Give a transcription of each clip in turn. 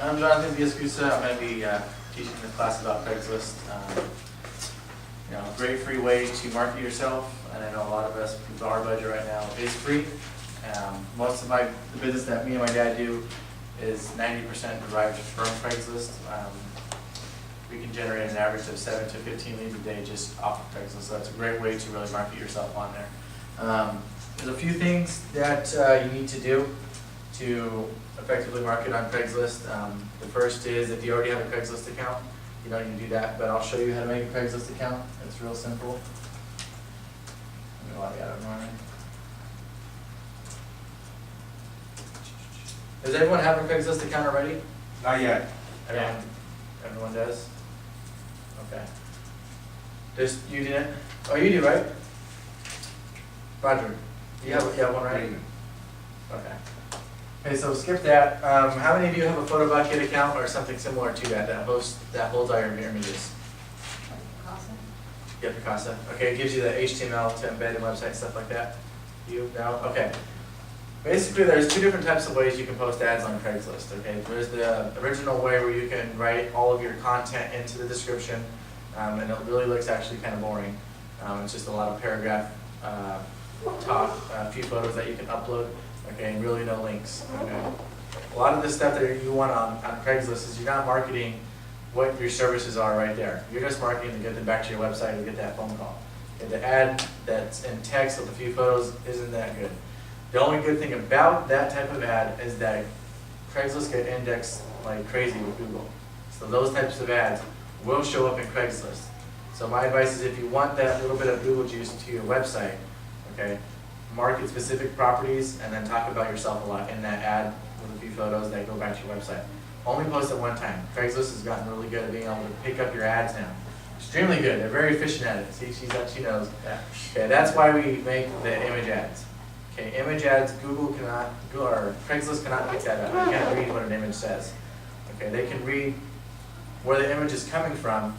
I'm Jonathan Villascusa. I'm going to be teaching the class about Craigslist. Great free way to market yourself, and I know a lot of us, because our budget right now is free. Most of the business that me and my dad do is 90% derived from Craigslist. We can generate an average of 7 to 15 leads a day just off of Craigslist, so that's a great way to really market yourself on there. There's a few things that you need to do to effectively market on Craigslist. The first is, if you already have a Craigslist account, you don't need to do that, but I'll show you how to make a Craigslist account. It's real simple. Let me log out of mine. Does everyone have a Craigslist account already? Not yet. Everyone does? Okay. Just you did it? Oh, you do, right? Roger, you have one, right? Okay. Okay, so skip that. How many of you have a photo bucket account or something similar to that that holds all your images? Yeah, Picasa. Okay, it gives you the HTML to embed in websites, stuff like that. You know? Okay. Basically, there's two different types of ways you can post ads on Craigslist. Okay, there's the original way where you can write all of your content into the description, and it really looks actually kind of boring. It's just a lot of paragraph talk, a few photos that you can upload. Okay, and really no links. Okay. A lot of the stuff that you want on Craigslist is you're not marketing what your services are right there. You're just marketing to get them back to your website or get that phone call. Okay, the ad that's in text with a few photos isn't that good. The only good thing about that type of ad is that Craigslist get indexed like crazy with Google. So those types of ads will show up in Craigslist. So my advice is, if you want that little bit of Google juice to your website, okay, market specific properties and then talk about yourself a lot in that ad with a few photos that go back to your website. Only post it one time. Craigslist has gotten really good at being able to pick up your ads now. Extremely good. They're very efficient at it. See, she knows. Yeah. Okay, that's why we make the image ads. Okay, image ads, Google cannot, or Craigslist cannot pick that up. They can't read what an image says. Okay, they can read where the image is coming from,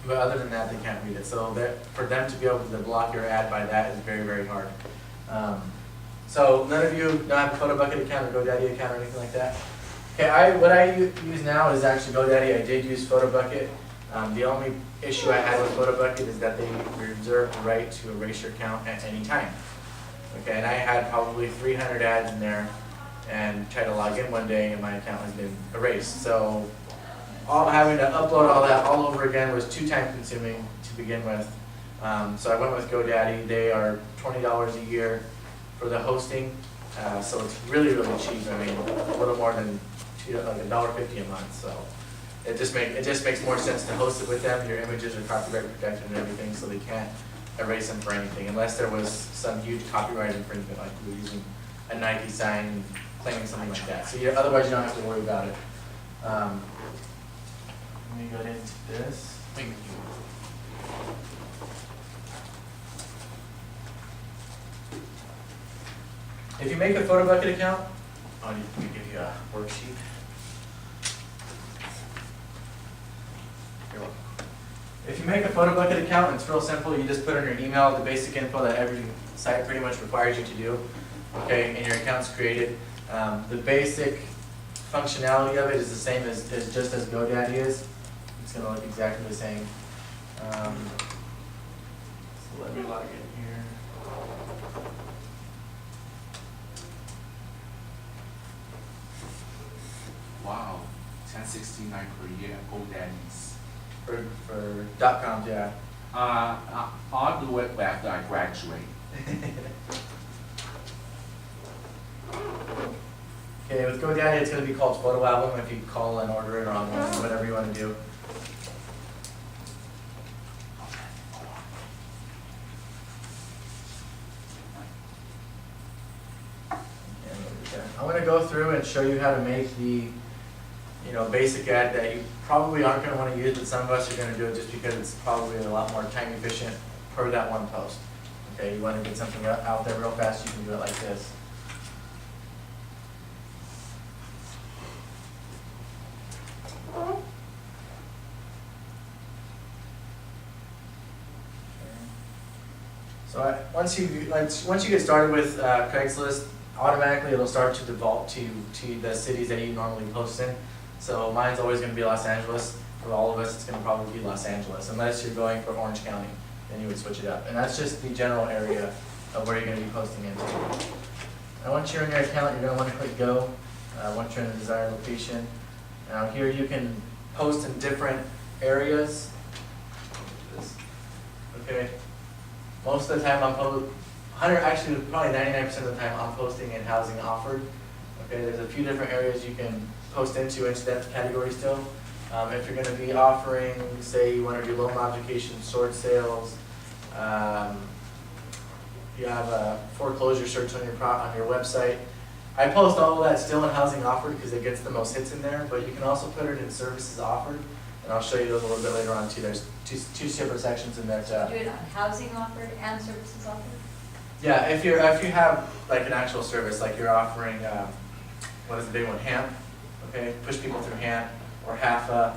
but other than that, they can't read it. So for them to be able to block your ad by that is very, very hard. So none of you don't have a PhotoBucket account or GoDaddy account or anything like that? Okay, what I use now is actually GoDaddy. I did use PhotoBucket. The only issue I had with PhotoBucket is that they reserve the right to erase your account at any time. Okay, and I had probably 300 ads in there and tried to log in one day and my account has been erased. So having to upload all that all over again was too time consuming to begin with. So I went with GoDaddy. They are $20 a year for the hosting, so it's really, really cheap. I mean, a little more than like $1.50 a month. So it just makes more sense to host it with them. Your images are copyright protected and everything, so they can't erase them for anything unless there was some huge copyright infringement, like we were using a Nike sign claiming something like that. So otherwise, you don't have to worry about it. Let me go into this. If you make a PhotoBucket account, let me give you a worksheet. You're welcome. If you make a PhotoBucket account, it's real simple. You just put in your email, the basic info that every site pretty much requires you to do. Okay, and your account's created. The basic functionality of it is the same as just as GoDaddy is. It's going to look exactly the same. So let me log in here. Wow, $10.69 per year at GoDaddy's. For .coms, yeah. I'll do it after I graduate. Okay, with GoDaddy, it's going to be called Photo Album if you call and order it online, whatever you want to do. I'm going to go through and show you how to make the basic ad that you probably aren't going to want to use, but some of us are going to do it just because it's probably a lot more time efficient per that one post. Okay, you want to get something out there real fast, you can do it like this. So once you get started with Craigslist, automatically it'll start to default to the cities that you normally post in. So mine's always gonna be Los Angeles. For all of us, it's gonna probably be Los Angeles, unless you're going for Orange County, then you would switch it up. And that's just the general area of where you're gonna be posting into. And once you're in your account, you're gonna wanna click go, once you're in the desired location. Now here you can post in different areas. Okay, most of the time actually probably 99% of the time I'm posting in housing offered. Okay, there's a few different areas you can post into that category still. If you're going to be offering, say you want to do loan modifications, short sales, you have a foreclosure search on your website. I post all of that still in housing offered because it gets the most hits in there, but you can also put it in services offered, and I'll show you those a little bit later on too. There's two separate sections in there. Do it on housing offered and services offered? Yeah, if you have like an actual service, like you're offering, what is the big one, HAMP, okay, push people through HAMP, or HAFA,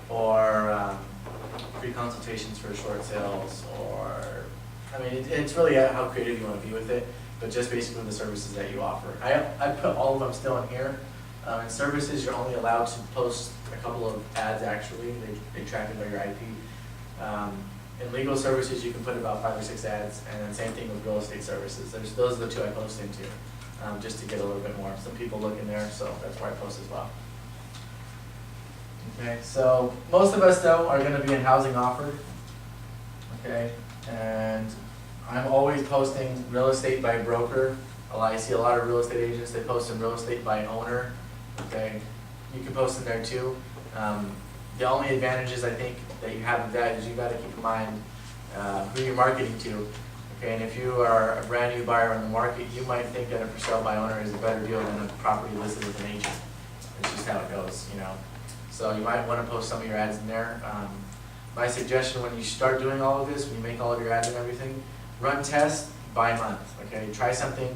or free consultations for short sales, or, I mean, it's really how creative you want to be with it, but just basically the services that you offer. I put all of them still in here. In services, you're only allowed to post a couple of ads actually, they track it by your IP. In legal services, you can put about 5 or 6 ads, and then same thing with real estate services. Those are the two I post into, just to get a little bit more. Some people look in there, so that's where I post as well. Okay, so most of us though are going to be in housing offered. Okay, and I'm always posting real estate by broker. I see a lot of real estate agents, they post in real estate by owner. Okay, you can post in there too. The only advantages I think that you have with that is you got to keep in mind who you're marketing to. Okay, and if you are a brand new buyer in the market, you might think that a for sale by owner is a better deal than a property listed with an agent. It's just how it goes, you know. So you might want to post some of your ads in there. My suggestion when you start doing all of this, when you make all of your ads and everything, run tests by month. Okay, try something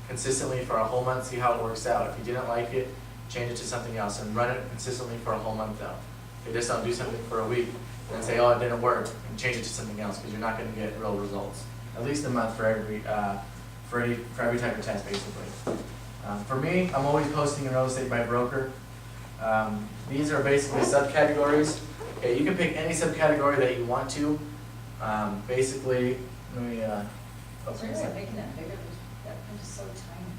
consistently for a whole month, see how it works out. If you didn't like it, change it to something else, and run it consistently for a whole month though. Okay, just don't do something for a week and then say, oh, it didn't work, and change it to something else, because you're not going to get real results. At least a month for every type of test, basically. For me, I'm always posting in real estate by broker. These are basically subcategories. Okay, you can pick any subcategory that you want to. Basically, let me open this Really up. making that bigger, that print is so tiny.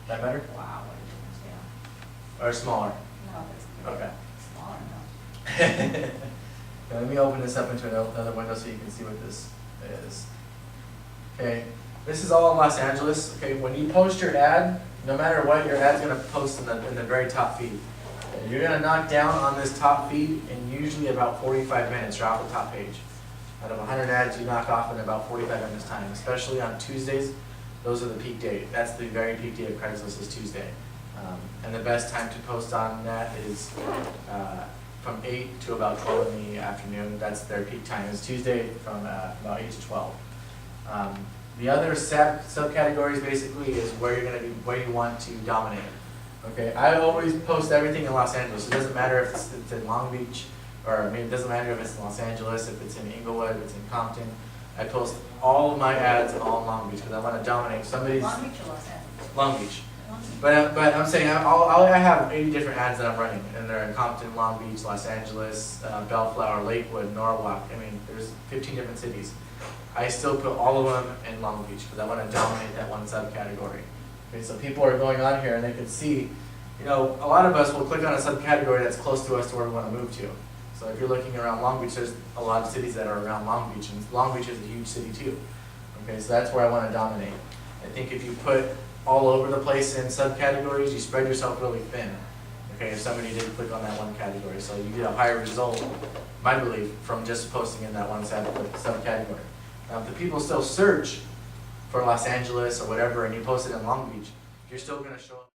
That better? Wow, what a difference, yeah. Or smaller? No, it's Okay. smaller now. Okay, let me open this up into another window so you can see what this is. Okay, this is all in Los Angeles. Okay, when you post your ad, no matter what, your ad's going to post in the very top feed. Okay, you're going to knock down on this top feed in usually about 45 minutes. You're off the top page. Out of 100 ads, you knock off in about 45 minutes time, especially on Tuesdays. Those are the peak date. That's the very peak date of Craigslist is Tuesday. And the best time to post on that is from 8 to about 12 in the afternoon. That's their peak time. It's Tuesday from about 8 to 12. The other subcategories basically is where you're going to be, where you want to dominate. Okay, I always post everything in Los Angeles. It doesn't matter if it's in Long Beach, or I mean, it doesn't matter if it's in Los Angeles, if it's in Inglewood, if it's in Compton. I post all of my ads all in Long Beach because I want to dominate somebody's. Long Beach or Los Angeles? Long Beach. Long Beach. But I'm saying I have 80 different ads that I'm running, and they're in Compton, Long Beach, Los Angeles, Bellflower, Lakewood, Norwalk. I mean, there's 15 different cities. I still put all of them in Long Beach because I want to dominate that one subcategory. Okay, so people are going on here and they can see, you know, a lot of us will click on a subcategory that's close to us to where we want to move to. So if you're looking around Long Beach, there's a lot of cities that are around Long Beach, and Long Beach is a huge city too. Okay, so that's where I want to dominate. I think if you put all over the place in subcategories, you spread yourself really thin. Okay, if somebody did click on that one category, so you get a higher result, my belief, from just posting in that one subcategory. Now, if the people still search for Los Angeles or whatever, and you post it in Long Beach, you're still going to show up.